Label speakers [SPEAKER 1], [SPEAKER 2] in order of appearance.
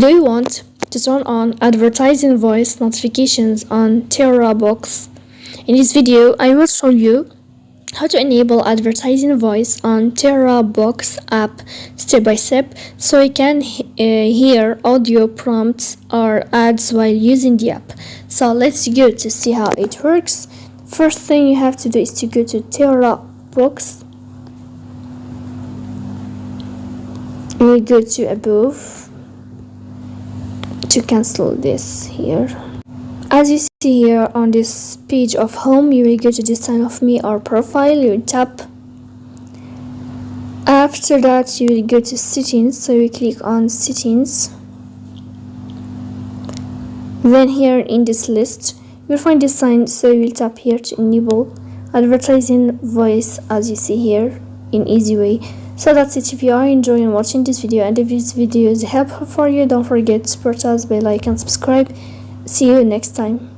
[SPEAKER 1] Do you want to turn on advertising voice notifications on TeraBox? In this video, I will show you how to enable advertising voice on TeraBox app step by step, so you can hear audio prompts or ads while using the app. So let's go to see how it works. First thing you have to do is to go to TeraBox. We go to above to cancel this here. As you see here on this page of home, you will go to this sign of me or profile, you will tap. After that you will go to settings, so you click on settings. Then here in this list you will find this sign, so you will tap here to enable advertising voice, as you see here, in easy way. So that's it. If you are enjoying watching this video and if this video is helpful for you, don't forget to support us by like and subscribe. See you next time.